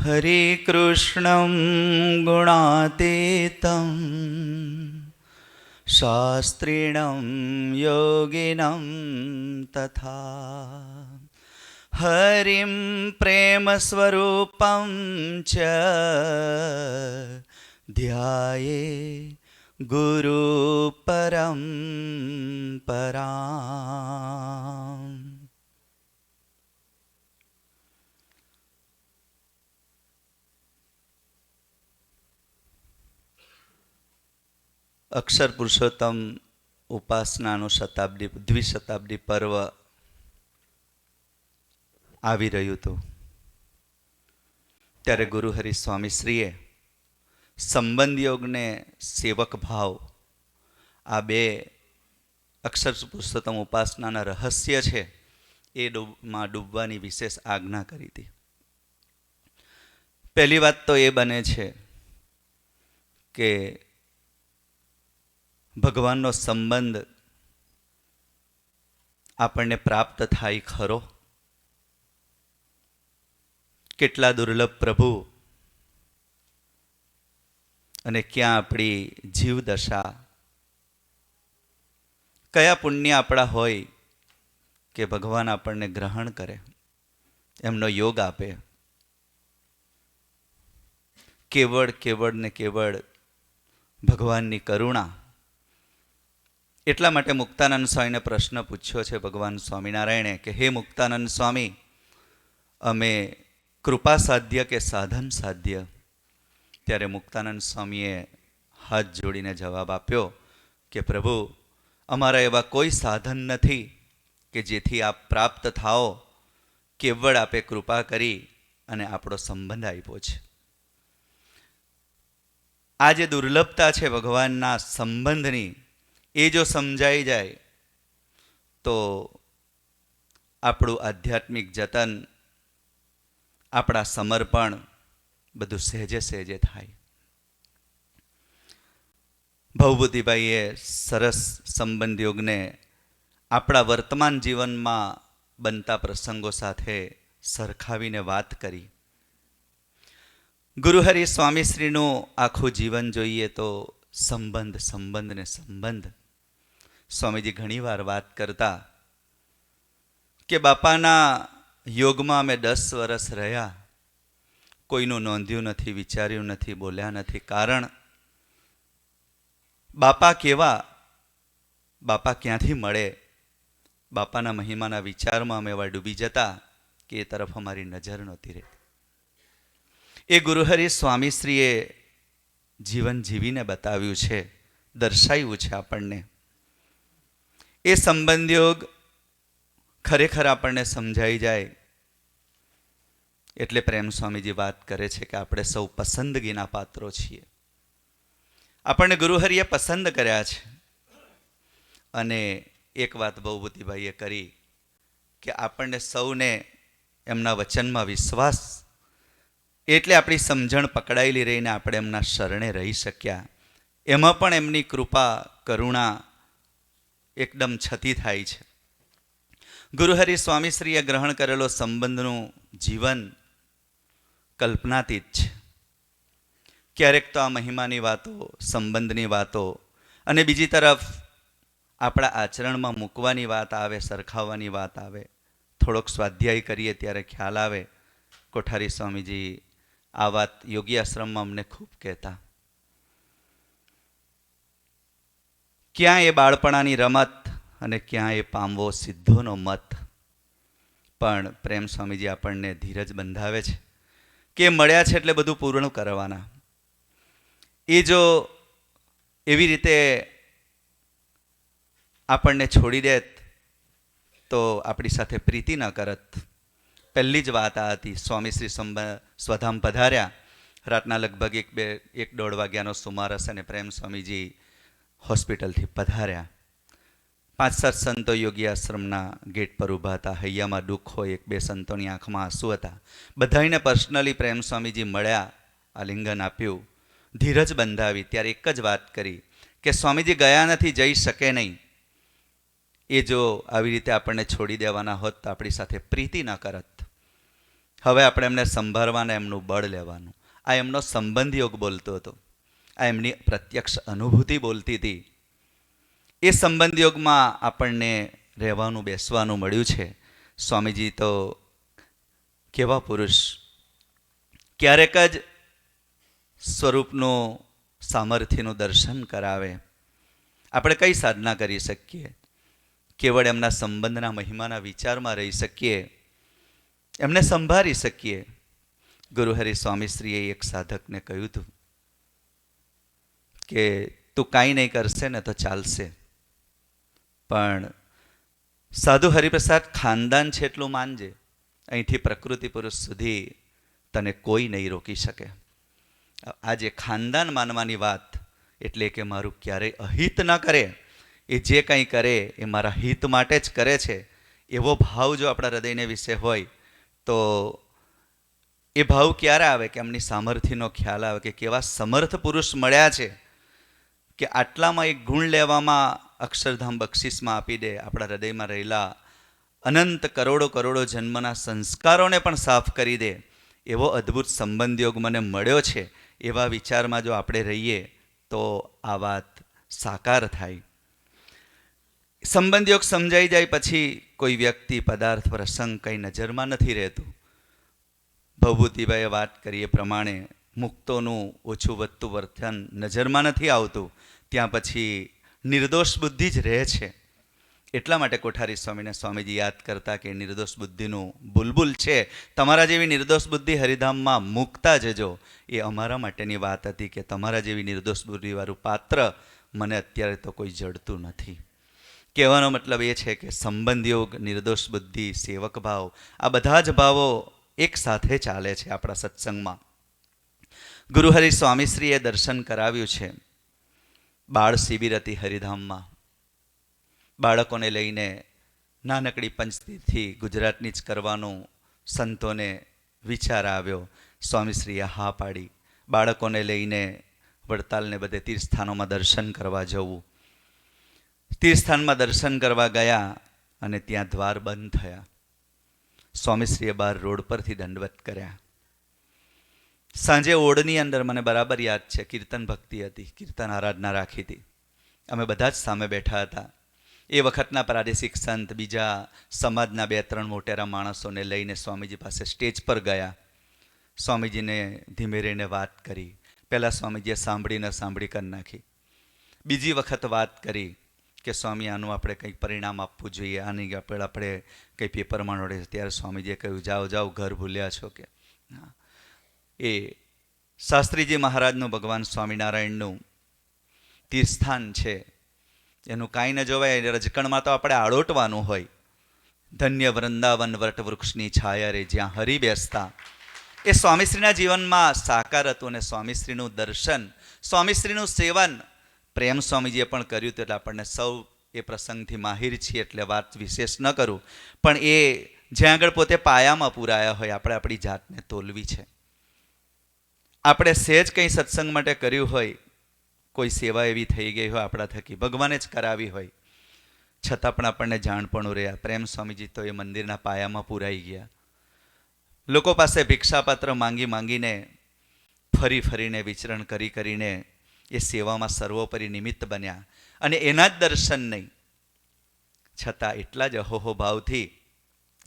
હરે કૃષ્ણં ગુણાતીतं શાસ્ત્રીણં યોગિनं તથા હરિં પ્રેમસ્વરૂપં ચ ધ્યાયે ગુરુ પરંપરામ. અક્ષર પુરુષોત્તમ ઉપાસનાનું દ્વિશતાબ્દી પર્વ આવી રહ્યું હતું ત્યારે ગુરુહરિ સ્વામીશ્રીએ સંબંધ યોગને સેવક ભાવ આ બે અક્ષર પુરુષોત્તમ ઉપાસનાના રહસ્ય છે એ માં ડૂબવાની વિશેષ આજ્ઞા કરી હતી. પહેલી વાત તો એ બને છે કે ભગવાનનો સંબંધ આપણને પ્રાપ્ત થાય ખરો? કેટલા દુર્લભ પ્રભુ અને ક્યાં આપણી જીવદશા, કયા પુણ્ય આપણા હોય કે ભગવાન આપણને ગ્રહણ કરે, એમનો યોગ આપે. કેવળ ને કેવળ ભગવાનની કરુણા. એટલા માટે મુક્તાનંદ સ્વામીને પ્રશ્ન પૂછ્યો છે ભગવાન સ્વામિનારાયણે કે હે મુક્તાનંદ સ્વામી, અમે કૃપા સાધ્ય કે સાધન સાધ્ય? ત્યારે મુક્તાનંદ સ્વામીએ હાથ જોડીને જવાબ આપ્યો કે પ્રભુ, અમારા એવા કોઈ સાધન નથી કે જેથી આપ પ્રાપ્ત થાઓ. કેવળ આપે કૃપા કરી અને આપણો સંબંધ આપ્યો છે. આ જે દુર્લભતા છે ભગવાનના સંબંધની, એ જો સમજાઈ જાય તો આપણું આધ્યાત્મિક જતન, આપણા સમર્પણ બધું સહેજે સહેજે થાય. ભવભૂતિભાઈએ સરસ સંબંધ યોગને આપણા વર્તમાન જીવનમાં બનતા પ્રસંગો સાથે સરખાવીને વાત કરી. ગુરુહરિ સ્વામીશ્રીનું આખું જીવન જોઈએ તો સંબંધ ને સંબંધ. સ્વામીજી ઘણીવાર વાત કરતા કે બાપાના યોગમાં અમે 10 વર્ષ રહ્યા, કોઈનું નોંધ્યું નથી, વિચાર્યું નથી, બોલ્યા નથી. કારણ બાપા કેવા, બાપા ક્યાંથી મળે, બાપાના મહિમાના વિચારમાં અમે એવા ડૂબી જતા કે એ તરફ અમારી નજર નહોતી રહેતી. એ ગુરુહરિ સ્વામીશ્રીએ જીવન જીવીને બતાવ્યું છે, દર્શાવ્યું છે આપણને. એ સંબંધ યોગ ખરેખર આપણને સમજાઈ જાય એટલે પ્રેમ સ્વામીજી વાત કરે છે કે આપણે સૌ પસંદગીના પાત્રો છીએ. આપણને ગુરુહરિએ પસંદ કર્યા છે. અને એક વાત ભવભૂતિભાઈએ કરી કે આપણને સૌને એમના વચનમાં વિશ્વાસ, એટલે આપણી સમજણ પકડાયેલી રહીને આપણે એમના શરણે રહી શક્યા. એમાં પણ એમની કૃપા, કરુણા એકદમ છતી થાય છે. ગુરુહરિ સ્વામીશ્રીએ ગ્રહણ કરેલો સંબંધનું જીવન કલ્પનાતીત છે. ક્યારેક તો આ મહિમાની વાતો, સંબંધની વાતો, અને બીજી તરફ આપણા આચરણમાં મૂકવાની વાત આવે, સરખાવવાની વાત આવે. થોડોક સ્વાધ્યાય કરીએ ત્યારે ખ્યાલ આવે. કોઠારી સ્વામીજી આ વાત યોગી આશ્રમમાં અમને ખૂબ કહેતા. ક્યાં એ બાળપણાની રમત અને ક્યાં એ પામવો સિદ્ધોનો મત. પણ પ્રેમ સ્વામીજી આપણને ધીરજ બંધાવે છે કે મળ્યા છે એટલે બધું પૂર્ણ કરવાના. એ જો એવી રીતે આપણને છોડી દેત તો આપણી સાથે પ્રીતિ ન કરત. પહેલી જ વાત આ હતી. સ્વામીશ્રી સ્વધામ પધાર્યા. રાતના લગભગ 1-1:30 વાગ્યાનો સુમારસ, અને પ્રેમ સ્વામીજી હોસ્પિટલથી પધાર્યા. 5-7 સંતો યોગી આશ્રમના ગેટ પર ઊભા હતા. હૈયામાં દુઃખ હોય, 1-2 સંતોની આંખમાં આંસુ હતા. બધાઈને પર્સનલી પ્રેમ સ્વામીજી મળ્યા, આલિંગન આપ્યું, ધીરજ બંધાવી. ત્યારે એક જ વાત કરી કે સ્વામીજી ગયા નથી, જઈ શકે નહીં. એ જો આવી રીતે આપણને છોડી દેવાના હોત તો આપણી સાથે પ્રીતિ ન કરત. હવે આપણે એમને સંભાળવાના, એમનું બળ લેવાનું. આ એમનો સંબંધ યોગ બોલતો હતો, આ એમની પ્રત્યક્ષ અનુભૂતિ બોલતી હતી. એ સંબંધ યોગમાં આપણને રહેવાનું, બેસવાનું મળ્યું છે. સ્વામીજી તો કેવા પુરુષ! ક્યારેક જ સ્વરૂપનું સામર્થ્યનું દર્શન કરાવે. આપણે કઈ સાધના કરી શકીએ? કેવળ એમના સંબંધના મહિમાના વિચારમાં રહી શકીએ, એમને સંભાળી શકીએ. ગુરુહરિ સ્વામીશ્રીએ એક સાધકને કહ્યું હતું કે તું કાંઈ નહીં કરશે ને તો ચાલશે, પણ સાધુ હરિપ્રસાદ ખાનદાન છે એટલું માનજે, અહીંથી પ્રકૃતિ પુરુષ સુધી તને કોઈ નહીં રોકી શકે. આજે ખાનદાન માનવાની વાત એટલે કે મારું ક્યારેય અહિત ન કરે, એ જે કંઈ કરે એ મારા હિત માટે જ કરે છે, એવો ભાવ જો આપણા હૃદયને વિશે હોય તો એ ભાવ ક્યારે આવે કે એમની સામર્થ્યનો ખ્યાલ આવે કે કેવા સમર્થ પુરુષ મળ્યા છે કે આટલામાં એક ગુણ લેવામાં અક્ષરધામ બક્ષિસમાં આપી દે, આપણા હૃદયમાં રહેલા અનંત કરોડો કરોડો જન્મના સંસ્કારોને પણ સાફ કરી દે. એવો અદ્ભુત સંબંધ યોગ મને મળ્યો છે, એવા વિચારમાં જો આપણે રહીએ તો આ વાત સાકાર થાય. સંબંધ યોગ સમજાઈ જાય પછી કોઈ વ્યક્તિ, પદાર્થ, પ્રસંગ કંઈ નજરમાં નથી રહેતું. ભવભૂતિભાઈએ વાત કરી એ પ્રમાણે મુક્તોનું ઓછું વધતું વર્તન નજરમાં નથી આવતું. ત્યાં પછી નિર્દોષ બુદ્ધિ જ રહે છે. એટલા માટે કોઠારી સ્વામીને સ્વામીજી યાદ કરતા કે નિર્દોષ બુદ્ધિનું બુલબુલ છે, તમારા જેવી નિર્દોષ બુદ્ધિ હરિધામમાં મૂકતા જજો. એ અમારા માટેની વાત હતી કે તમારા જેવી નિર્દોષ બુદ્ધિવાળું પાત્ર મને અત્યારે તો કોઈ જડતું નથી. કહેવાનો મતલબ એ છે કે સંબંધ યોગ, નિર્દોષ બુદ્ધિ, સેવક ભાવ, આ બધા જ ભાવો એક સાથે ચાલે છે આપણા સત્સંગમાં. ગુરુહરિ સ્વામીશ્રીએ દર્શન કરાવ્યું છે. બાળ શિબિર હતી હરિધામમાં. બાળકોને લઈને નાનકડી પંચતીથી ગુજરાતની જ કરવાનું સંતોને વિચાર આવ્યો. સ્વામીશ્રીએ હા પાડી. બાળકોને લઈને વડતાલને બધે તીર્થસ્થાનોમાં દર્શન કરવા જવું. તીર્થસ્થાનમાં દર્શન કરવા ગયા અને ત્યાં દ્વાર બંધ થયા. સ્વામીશ્રીએ બહાર રોડ પરથી દંડવત કર્યા. સાંજે ઓળની અંદર મને બરાબર યાદ છે, કીર્તન ભક્તિ હતી, કીર્તન આરાધના રાખી હતી. અમે બધા જ સામે બેઠા હતા. એ વખતના પ્રાદેશિક સંત બીજા સમાજના 2-3 મોટેરા માણસોને લઈને સ્વામીજી પાસે સ્ટેજ પર ગયા. સ્વામીજીને ધીમે રહીને વાત કરી. પહેલાં સ્વામીજીએ સાંભળી કરી નાખી. બીજી વખત વાત કરી કે સ્વામી આનું આપણે કંઈક પરિણામ આપવું જોઈએ, આની આપણે કંઈ પેપરમાં નડે. ત્યારે સ્વામીજીએ કહ્યું જાઓ ઘર ભૂલ્યા છો કે. એ શાસ્ત્રીજી મહારાજનું ભગવાન સ્વામિનારાયણનું તીર્થસ્થાન છે, એનું કાંઈ ન જોવાય. રજકણમાં તો આપણે આળોટવાનું હોય. ધન્ય વૃંદાવન વટ વૃક્ષની છાયા રે જ્યાં હરિ બેસતા. એ સ્વામીશ્રીના જીવનમાં સાકાર હતું. અને સ્વામીશ્રીનું દર્શન, સ્વામીશ્રીનું સેવન પ્રેમ સ્વામીજીએ પણ કર્યું હતું. એટલે આપણને સૌ એ પ્રસંગથી માહિર છીએ એટલે વાત વિશેષ ન કરું, પણ એ જ્યાં આગળ પોતે પાયામાં પૂરાયા હોય, આપણે આપણી જાતને તોલવી છે. આપણે સહેજ કંઈ સત્સંગ માટે કર્યું હોય, કોઈ સેવા એવી થઈ ગઈ હોય આપણા થકી, ભગવાને જ કરાવી હોય, છતાં પણ આપણને જાણપણું રહ્યા. પ્રેમ સ્વામીજી તો એ મંદિરના પાયામાં પૂરાઈ ગયા. લોકો પાસે ભિક્ષાપાત્ર માંગીને ફરીને વિચરણ કરીને એ સેવામાં સર્વોપરી નિમિત્ત બન્યા. અને એના જ દર્શન નહીં, છતાં એટલા જ અહોહો ભાવથી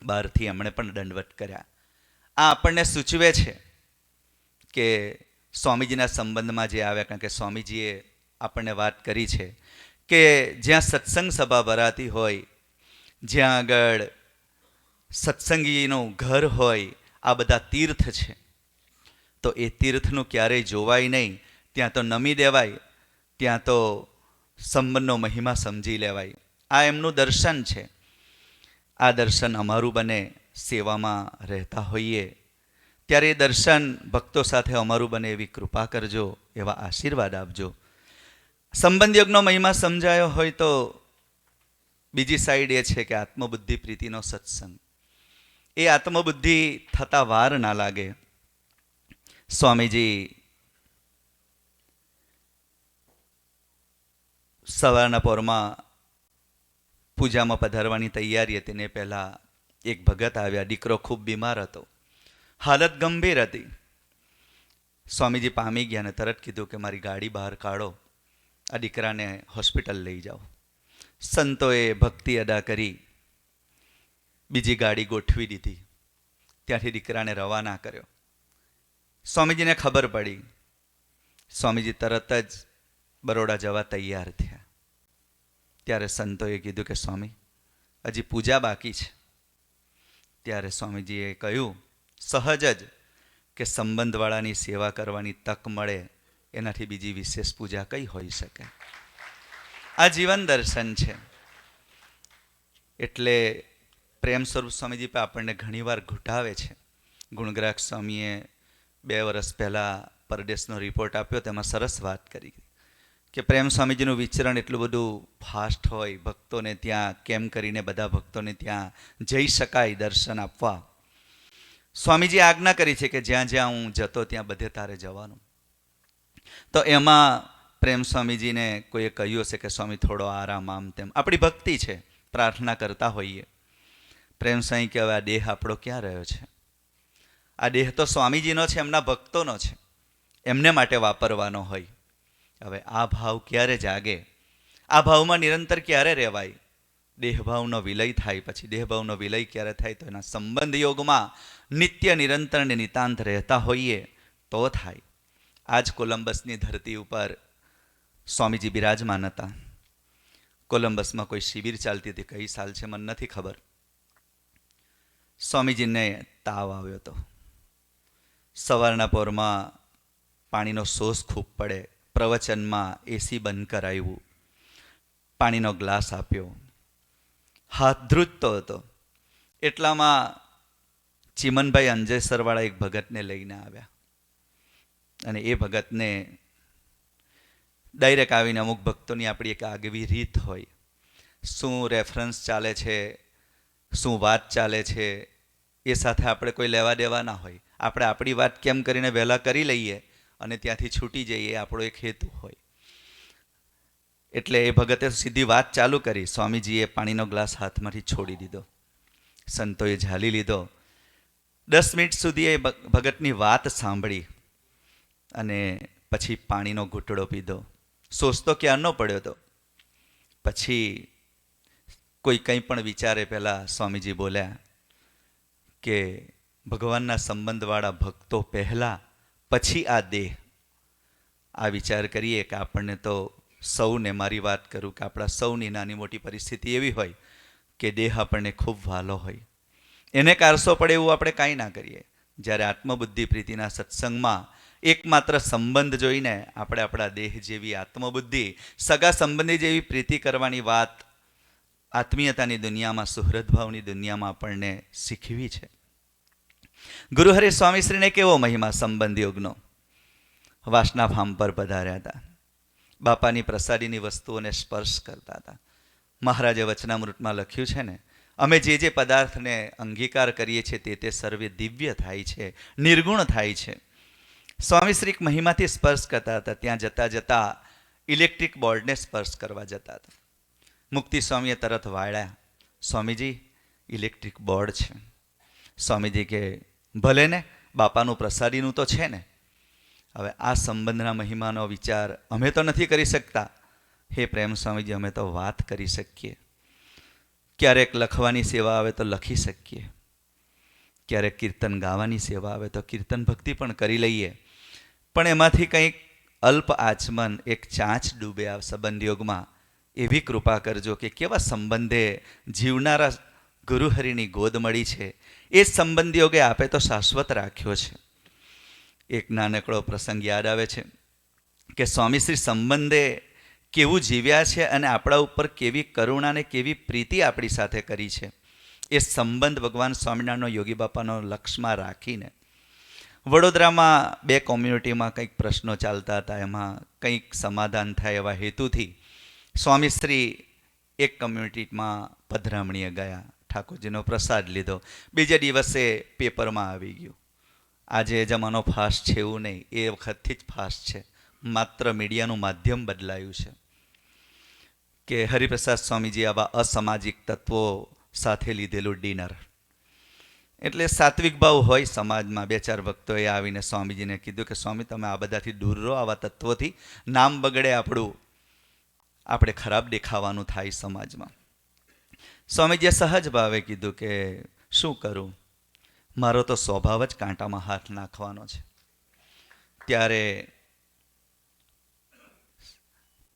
બહારથી એમણે પણ દંડવત કર્યા. આ આપણને સૂચવે છે કે સ્વામીજીના સંબંધમાં જે આવ્યા, કારણ કે સ્વામીજીએ આપણને વાત કરી છે કે જ્યાં સત્સંગ સભા ભરાતી હોય, જ્યાં આગળ સત્સંગીનું ઘર હોય, આ બધા તીર્થ છે. તો એ તીર્થનું ક્યારેય જોવાય નહીં, ત્યાં તો નમી દેવાય, ત્યાં તો સંબંધનો મહિમા સમજી લેવાય. આ એમનું દર્શન છે. આ દર્શન અમારું બને, સેવામાં રહેતા હોઈએ ત્યારે એ દર્શન ભક્તો સાથે અમારું બને એવી કૃપા કરજો, એવા આશીર્વાદ આપજો. સંબંધ યોગનો મહિમા સમજાયો હોય તો બીજી સાઈડ એ છે કે આત્મબુદ્ધિ પ્રીતિનો સત્સંગ. એ આત્મબુદ્ધિ થતા વાર ના લાગે. સ્વામીજી સવારના પોરમાં પૂજામાં પધારવાની તૈયારી હતી ને પહેલાં એક ભગત આવ્યા. દીકરો ખૂબ બીમાર હતો. હાલત ગંભીર હતી. સ્વામીજી પામી ગયા અને તરત કીધું કે મારી ગાડી બહાર કાઢો, આ દીકરાને હોસ્પિટલ લઈ જાઓ. સંતોએ ભક્તિ અદા કરી, બીજી ગાડી ગોઠવી દીધી, ત્યાંથી દીકરાને રવાના કર્યો. સ્વામીજીને ખબર પડી. સ્વામીજી તરત જ બરોડા જવા તૈયાર થયા. ત્યારે સંતોએ કીધું કે સ્વામી, હજી પૂજા બાકી છે. ત્યારે સ્વામીજીએ કહ્યું સહજ જ કે સંબંધવાળાની સેવા કરવાની તક મળે એનાથી બીજી વિશેષ પૂજા કઈ હોઈ શકે. આ જીવન દર્શન છે. એટલે પ્રેમ સ્વરૂપ સ્વામીજી પર આપણને ઘણીવાર ઘૂંટાવે છે. ગુણગ્રાહક સ્વામીએ 2 વર્ષ પહેલાં પરદેશનો રિપોર્ટ આપ્યો, તેમાં સરસ વાત કરી કે પ્રેમ સ્વામીજીનું વિચરણ એટલું બધું ફાસ્ટ હોય, ભક્તોને ત્યાં કેમ કરીને બધા ભક્તોને ત્યાં જઈ શકાય દર્શન આપવા. સ્વામીજીએ આજ્ઞા કરી છે કે જ્યાં જ્યાં હું જતો ત્યાં બધે તારે જવાનું. તો એમાં પ્રેમ સ્વામીજીને કોઈએ કહ્યું હશે કે સ્વામી થોડો આરામ, આમ તેમ. આપણી ભક્તિ છે, પ્રાર્થના કરતા હોઈએ. પ્રેમ સ્વામી કે હવે આ દેહ આપણો ક્યાં રહ્યો છે? આ દેહ તો સ્વામીજીનો છે, એમના ભક્તોનો છે, એમને માટે વાપરવાનો હોય. હવે આ ભાવ ક્યારે જાગે? આ ભાવમાં નિરંતર ક્યારે રહેવાય? દેહભાવનો વિલય થાય. પછી દેહભાવનો વિલય ક્યારે થાય? તો એના સંબંધ યોગમાં નિત્ય નિરંતર ને નિતાંત રહેતા હોઈએ તો થાય. આજ કોલંબસની ધરતી ઉપર સ્વામીજી બિરાજમાન હતા. કોલંબસમાં કોઈ શિબિર ચાલતી હતી, કઈ સાલ છે મને નથી ખબર. સ્વામીજીને તાવ આવ્યો હતો. સવારના પોરમાં પાણીનો સોસ ખૂબ પડે. પ્રવચનમાં એસી બંધ કરાવ્યું, પાણીનો ગ્લાસ આપ્યો, હાથ ધ્રુજતો હતો. એટલામાં ચીમનભાઈ અંજેસરવાળા એક ભગતને લઈને આવ્યા અને એ ભગતને ડાયરેક્ટ આવીને, અમુક ભક્તોની આપણી એક આગવી રીત હોય, શું રેફરન્સ ચાલે છે, શું વાત ચાલે છે, એ સાથે આપણે કોઈ લેવા દેવા ના હોય. આપણે આપણી વાત કેમ કરીને વહેલા કરી લઈએ અને ત્યાંથી છૂટી જઈએ, એ આપણો એક હેતુ હોય. એટલે એ ભગતે સીધી વાત ચાલુ કરી. સ્વામીજીએ પાણીનો ગ્લાસ હાથમાંથી છોડી દીધો. સંતોએ ઝાલી લીધો. 10 મિનિટ સુધી એ ભગતની વાત સાંભળી અને પછી પાણીનો ઘૂંટડો પીધો. સોસ તો ક્યારનો પડ્યો હતો. પછી કોઈ કંઈ પણ વિચારે પહેલાં સ્વામીજી બોલ્યા કે ભગવાનના સંબંધવાળા ભક્તો પહેલાં, પછી આ દેહ. આ વિચાર કરીએ કે આપણને તો સૌને, મારી વાત કરું કે આપણા સૌની નાની મોટી પરિસ્થિતિ એવી હોય કે દેહ આપણને ખૂબ વહાલો હોય, એને કારસો પડે એવું આપણે કાંઈ ના કરીએ. જ્યારે આત્મબુદ્ધિ પ્રીતિના સત્સંગમાં એકમાત્ર સંબંધ જોઈને આપણે આપણા દેહ જેવી આત્મબુદ્ધિ, સગા સંબંધી જેવી પ્રીતિ કરવાની વાત આત્મીયતાની દુનિયામાં, સુહૃદભાવની દુનિયામાં આપણને શીખવી છે. ગુરુહરિ સ્વામીશ્રીને કેવો મહિમા સંબંધ યોગનો! વાસના ફાર્મ પર પધાર્યા હતા. બાપાની પ્રસાદીની વસ્તુઓને સ્પર્શ કરતા હતા. મહારાજે વચનામૃતમાં લખ્યું છે ને, અમે જે જે પદાર્થને અંગીકાર કરીએ છીએ તે સર્વે દિવ્ય થાય છે, નિર્ગુણ થાય છે. સ્વામીશ્રી મહિમાથી સ્પર્શ કરતા હતા. ત્યાં જતા જતા ઇલેક્ટ્રિક બોર્ડને સ્પર્શ કરવા જતા હતા. મુક્તિ સ્વામીએ તરત વાળ્યા, સ્વામીજી ઇલેક્ટ્રિક બોર્ડ છે. સ્વામીજી કે ભલે ને, બાપાનું પ્રસાદીનું તો છે ને. હવે આ સંબંધના મહિમાનો વિચાર અમે તો નથી કરી શકતા. હે પ્રેમ સ્વામીજી, અમે તો વાત કરી શકીએ. ક્યારેક લખવાની સેવા આવે તો લખી શકીએ, ક્યારેક કીર્તન ગાવાની સેવા આવે તો કીર્તન ભક્તિ પણ કરી લઈએ. પણ એમાંથી કંઈક અલ્પ આચમન, એક ચાંચ ડૂબે આ સંબંધયોગમાં, એવી કૃપા કરજો કે કેવા સંબંધે જીવનારા ગુરુહરિની ગોદ મળી છે. એ સંબંધયોગે આપે તો શાશ્વત રાખ્યો છે. એક નાનકડો પ્રસંગ યાદ આવે છે કે સ્વામીશ્રી સંબંધે કેવું જીવ્યા છે અને આપણા ઉપર કેવી કરુણા ને કેવી પ્રીતિ આપણી સાથે કરી છે. એ સંબંધ ભગવાન સ્વામિનારાયણનો, યોગી બાપાનો લક્ષમાં રાખીને વડોદરામાં 2 કોમ્યુનિટીમાં કંઈક પ્રશ્નો ચાલતા હતા. એમાં કંઈક સમાધાન થાય એવા હેતુથી સ્વામીશ્રી એક કમ્યુનિટીમાં પધરામણીએ ગયા, ઠાકોરજીનો પ્રસાદ લીધો. બીજે દિવસે પેપરમાં આવી ગયું. આજે જમાનો ફાસ્ટ છે એવું નહીં, એ વખતથી જ ફાસ્ટ છે, માત્ર મીડિયાનું માધ્યમ બદલાયું છે. કે હરિપ્રસાદ સ્વામીજી આવા અસામાજિક તત્વો સાથે લીધેલું ડિનર, એટલે સાત્વિક ભાવ હોય સમાજમાં. બે ચાર ભક્તોએ આવીને સ્વામીજીને કીધું કે સ્વામી તમે આ બધાથી દૂર રહો, આવા તત્વોથી નામ બગડે આપણું, આપણે ખરાબ દેખાવાનું થાય સમાજમાં. સ્વામીજીએ સહજ ભાવે કીધું કે શું કરું, મારો તો સ્વભાવ જ કાંટામાં હાથ નાખવાનો છે. ત્યારે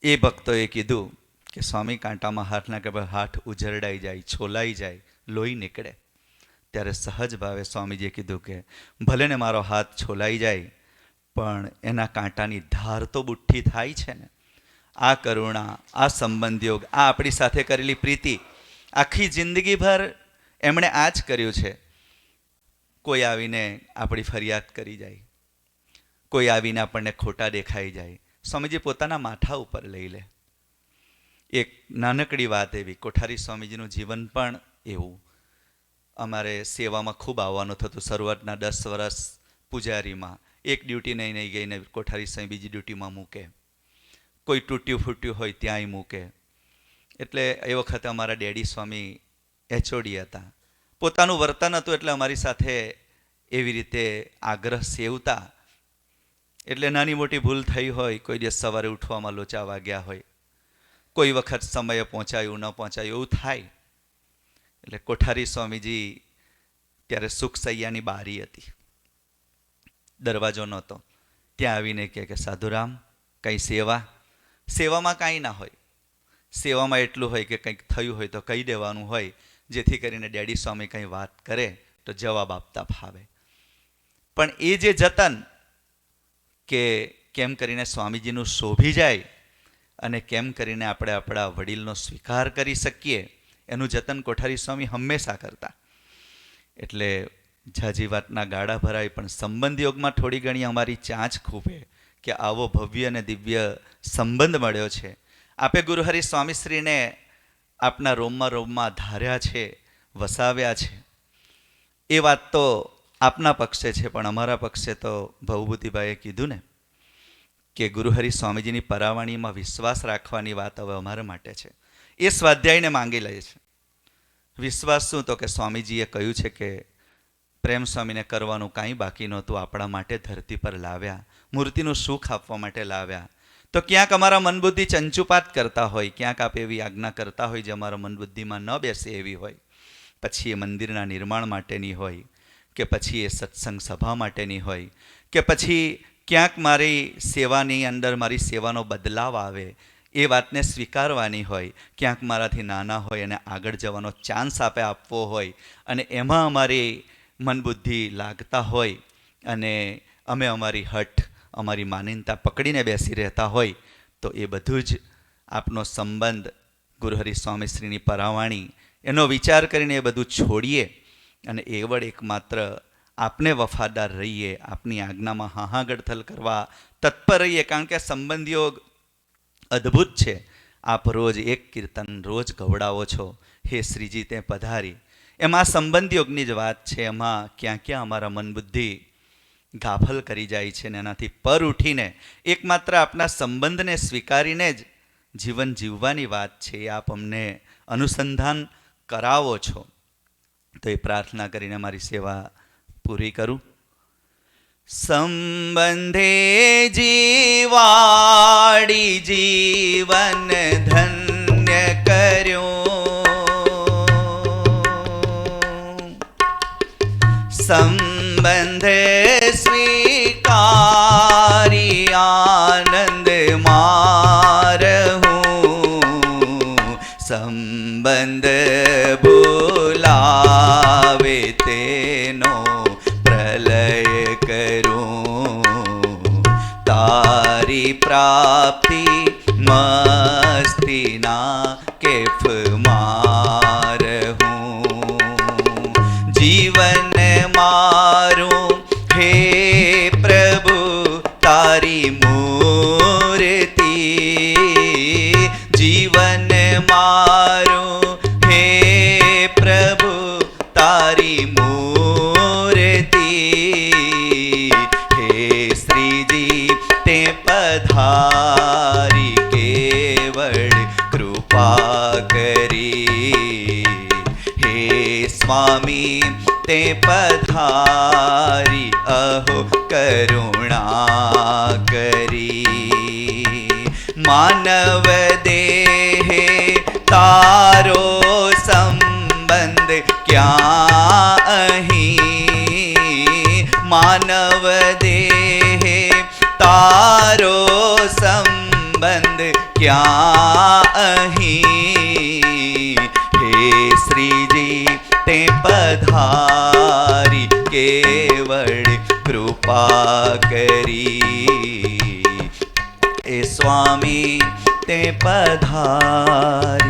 એ ભક્તોએ કીધું કે સ્વામી કાંટામાં હાથ નાખે હાથ ઉજરડાઈ જાય, છોલાઈ જાય, લોહી નીકળે. ત્યારે સહજ ભાવે સ્વામીજીએ કીધું કે ભલે ને મારો હાથ છોલાઈ જાય, પણ એના કાંટાની ધાર તો બુઠ્ઠી થાય છે ને. આ કરુણા, આ સંબંધયોગ, આ આપણી સાથે કરેલી પ્રીતિ, આખી જિંદગીભર એમણે આ જ કર્યું છે. કોઈ આવીને આપણી ફરિયાદ કરી જાય, કોઈ આવીને આપણને ખોટા દેખાઈ જાય, સ્વામીજી પોતાના માથા ઉપર લઈ લે. એક નાનકડી વાત એવી, કોઠારી સ્વામીજીનું જીવન પણ એવું. અમારે સેવામાં ખૂબ આવવાનું થતું. શરૂઆતના 10 વર્ષ પૂજારીમાં એક ડ્યુટી નહીં ગઈને કોઠારી સ્વામી બીજી ડ્યુટીમાં મૂકે, કોઈ તૂટ્યું ફૂટ્યું હોય ત્યાંય મૂકે. એટલે એ વખતે અમારા ડેડી સ્વામી એચઓડી હતા. પોતાનું વર્તન હતું એટલે અમારી સાથે એવી રીતે આગ્રહ સેવતા. એટલે નાની મોટી ભૂલ થઈ હોય, કોઈ દિવસ સવારે ઉઠવામાં લોચા વાગ્યા હોય, કોઈ વખત સમયે પહોંચાયું ન પહોંચાયું એવું થાય. એટલે કોઠારી સ્વામીજી ત્યારે સુખસૈયાની બારી હતી, દરવાજો નહોતો. ત્યાં આવીને કહે કે સાધુરામ કંઈ સેવામાં કાંઈ ના હોય. સેવામાં એટલું હોય કે કંઈક થયું હોય તો કહી દેવાનું હોય, જેથી કરીને ડેડી સ્વામી કંઈ વાત કરે તો જવાબ આપતા ફાવે. પણ એ જે જતન કે કેમ કરીને સ્વામીજીનું શોભી જાય અને કેમ કરીને આપણે આપણા વડીલનો સ્વીકાર કરી શકીએ, એનું જતન કોઠારી સ્વામી હંમેશા કરતા. એટલે ઝાઝી વાતના ગાળા ભરાય, પણ સંબંધ યોગમાં થોડી ઘણી અમારી ચાંચ ખૂબે કે આવો ભવ્ય અને દિવ્ય સંબંધ મળ્યો છે. આપે ગુરુહરિ સ્વામીશ્રીને આપના રોમમાં ધાર્યા છે, વસાવ્યા છે. એ વાત તો આપના પક્ષે છે, પણ અમારા પક્ષે તો ભવભૂતિભાઈએ કીધું ને કે ગુરુહરિ સ્વામીજીની પરાવાણીમાં વિશ્વાસ રાખવાની વાત હવે અમારા માટે છે. એ સ્વાધ્યાયને માંગી લે છે. વિશ્વાસ શું? તો કે સ્વામીજીએ કહ્યું છે કે પ્રેમ સ્વામીને કરવાનું કાંઈ બાકી નહોતું, આપણા માટે ધરતી પર લાવ્યા, મૂર્તિનું સુખ આપવા માટે લાવ્યા. તો ક્યાંક અમારા મનબુદ્ધિ ચંચુપાત કરતા હોય, ક્યાંક આપ એવી આજ્ઞા કરતા હોય જે અમારા મનબુદ્ધિમાં ન બેસે એવી હોય, પછી એ મંદિરના નિર્માણ માટેની હોય, કે પછી એ સત્સંગ સભા માટેની હોય, કે પછી ક્યાંક મારી સેવાની અંદર મારી સેવાનો બદલાવ આવે, એ વાતને સ્વીકારવાની હોય, ક્યાંક મારાથી નાના હોય અને આગળ જવાનો ચાન્સ આપવો હોય, અને એમાં અમારી મનબુદ્ધિ લાગતા હોય અને અમે અમારી હઠ, અમારી માનીનતા પકડીને બેસી રહેતા હોય, તો એ બધું જ આપનો સંબંધ ગુરુહરિ સ્વામીશ્રીની પરાવાણી, એનો વિચાર કરીને એ બધું છોડીએ અને એવડ એકમાત્ર આપને વફાદાર રહીએ, આપની આજ્ઞામાં હાહાગડથલ કરવા તત્પર રહીએ. કારણ કે સંબંધ યોગ અદ્ભુત છે. આપ રોજ એક કીર્તન રોજ ગવડાવો છો, હે શ્રીજી તે પધારી. એમાં સંબંધ યોગની જ વાત છે. એમાં ક્યાં ક્યાં અમારા મન બુદ્ધિ ગાફલ કરી જાય છે ને એનાથી પર ઉઠીને એકમાત્ર આપના સંબંધને સ્વીકારીને જ જીવન જીવવાની વાત છે. એ આપ અમને અનુસંધાન કરાવો છો. તો એ પ્રાર્થના કરીને મારી સેવા પૂરી કરું. સંબંધે જીવાડી જીવન ધન્ય કર્યો, સંબંધે સ્વીકારી આનંદ મારહું, સંબંધ બોલાવે તેનો પ્રલય કરું, તારી પ્રાપ્તિ મસ્તીના કેફ મારહું, જીવન મારું હે પ્રભુ તારી મૂર્તિ, જીવન મારું હે પ્રભુ તારી મૂર્તિ, હે શ્રીજી તે પધારી કેવળ કૃપા તે પધારી અહો કરુણા કરી. માનવ દેહે તારો સંબંધ ક્યાં અહીં, માનવ દેહે તારો સંબંધ ક્યાં અહીં. હે શ્રીજી તે પધારી કેવળ કૃપા કરી. એ સ્વામી તે પધારી.